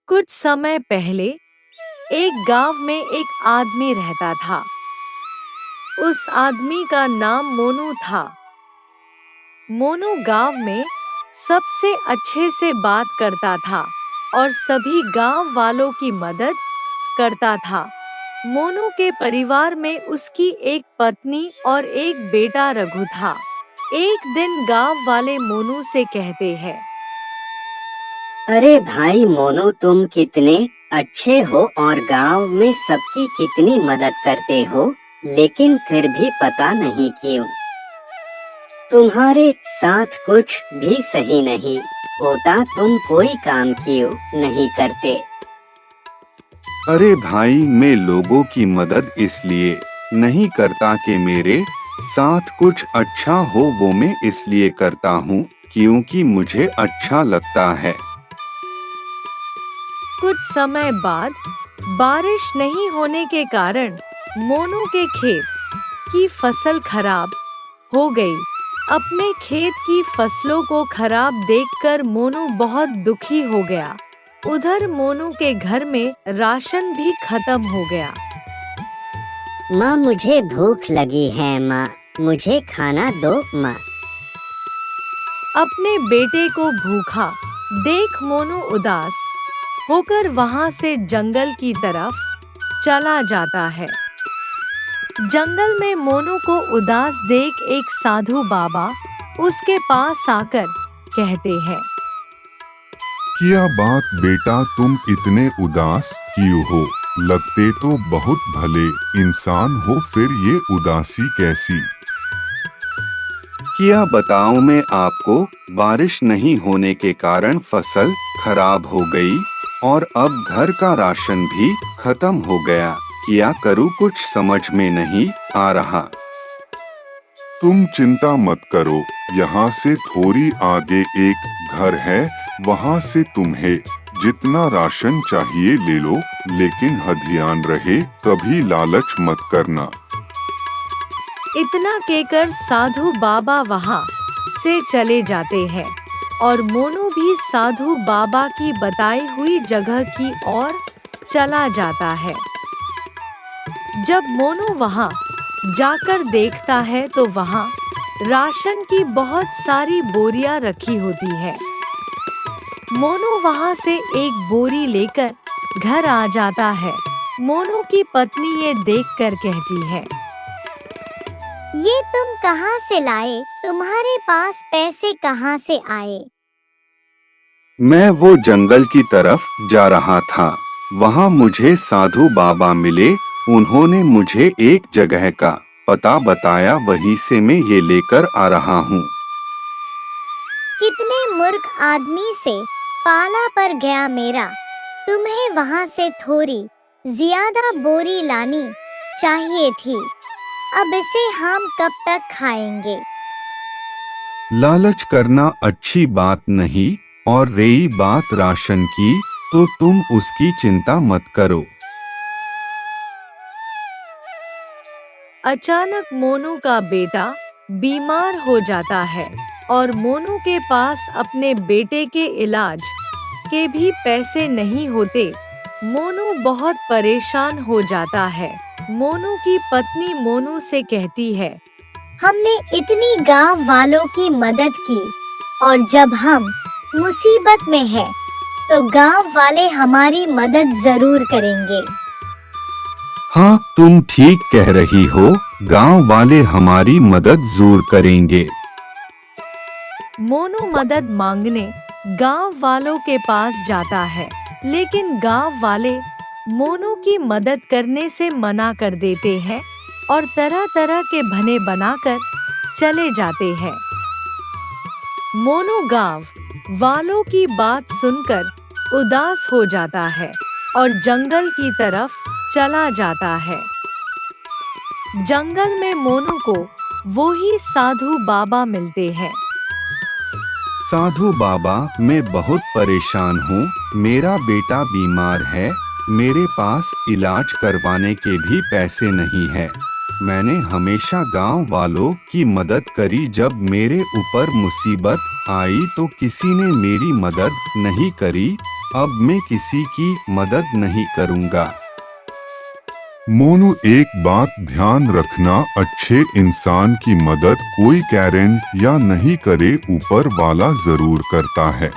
कुछ समय पहले एक गांव में एक आदमी रहता था। उस आदमी का नाम मोनू था। मोनू गांव में सबसे अच्छे से बात करता था और सभी गांव वालों की मदद करता था। मोनू के परिवार में उसकी एक पत्नी और एक बेटा रघु था। एक दिन गांव वाले मोनू से कहते हैं, अरे भाई मोनू, तुम कितने अच्छे हो और गांव में सबकी कितनी मदद करते हो, लेकिन फिर भी पता नहीं क्यों तुम्हारे साथ कुछ भी सही नहीं होता। तुम कोई काम क्यों नहीं करते? अरे भाई, मैं लोगों की मदद इसलिए नहीं करता कि मेरे साथ कुछ अच्छा हो, वो मैं इसलिए करता हूँ क्योंकि मुझे अच्छा लगता है। कुछ समय बाद बारिश नहीं होने के कारण मोनू के खेत की फसल खराब हो गई। अपने खेत की फसलों को खराब देखकर मोनू बहुत दुखी हो गया। उधर मोनू के घर में राशन भी खत्म हो गया। माँ, मुझे भूख लगी है। माँ, मुझे खाना दो। माँ, अपने बेटे को भूखा देख मोनू उदास होकर वहां से जंगल की तरफ चला जाता है। जंगल में मोनू को उदास देख एक साधु बाबा उसके पास आकर कहते हैं, क्या बात बेटा, तुम इतने उदास क्यों हो? लगते तो बहुत भले इंसान हो, फिर ये उदासी कैसी? क्या बताऊं मैं आपको, बारिश नहीं होने के कारण फसल खराब हो गई और अब घर का राशन भी खत्म हो गया। क्या करूं, कुछ समझ में नहीं आ रहा। तुम चिंता मत करो, यहाँ से थोड़ी आगे एक घर है, वहाँ से तुम्हें जितना राशन चाहिए ले लो, लेकिन ध्यान रहे कभी लालच मत करना। इतना कहकर साधु बाबा वहां से चले जाते हैं और मोनू भी साधु बाबा की बताई हुई जगह की ओर चला जाता है। जब मोनू वहां जाकर देखता है तो वहां राशन की बहुत सारी बोरियां रखी होती है। मोनू वहां से एक बोरी लेकर घर आ जाता है। मोनू की पत्नी ये देखकर कहती है, ये तुम कहाँ से लाए? तुम्हारे पास पैसे कहाँ से आए? मैं वो जंगल की तरफ जा रहा था, वहाँ मुझे साधु बाबा मिले। उन्होंने मुझे एक जगह का पता बताया, वहीं से मैं ये लेकर आ रहा हूँ। कितने मूर्ख आदमी से पाला पर गया मेरा। तुम्हें वहाँ से थोड़ी ज्यादा बोरी लानी चाहिए थी। अब इसे हम कब तक खाएंगे? लालच करना अच्छी बात नहीं, और रही बात राशन की, तो तुम उसकी चिंता मत करो। अचानक मोनू का बेटा बीमार हो जाता है और मोनू के पास अपने बेटे के इलाज के भी पैसे नहीं होते। मोनू बहुत परेशान हो जाता है। मोनू की पत्नी मोनू से कहती है, हमने इतनी गांव वालों की मदद की और जब हम मुसीबत में हैं, तो गांव वाले हमारी मदद जरूर करेंगे। हाँ, तुम ठीक कह रही हो, गांव वाले हमारी मदद जरूर करेंगे। मोनू मदद मांगने गांव वालों के पास जाता है, लेकिन गांव वाले मोनू की मदद करने से मना कर देते हैं और तरह तरह के बहाने बनाकर चले जाते हैं। मोनू गांव वालों की बात सुनकर उदास हो जाता है और जंगल की तरफ चला जाता है। जंगल में मोनू को वो ही साधु बाबा मिलते हैं। साधु बाबा, मैं बहुत परेशान हूँ, मेरा बेटा बीमार है, मेरे पास इलाज करवाने के भी पैसे नहीं है। मैंने हमेशा गांव वालों की मदद करी, जब मेरे ऊपर मुसीबत आई तो किसी ने मेरी मदद नहीं करी। अब मैं किसी की मदद नहीं करूँगा। मोनू, एक बात ध्यान रखना, अच्छे इंसान की मदद कोई कैरेन या नहीं करे, ऊपर वाला जरूर करता है।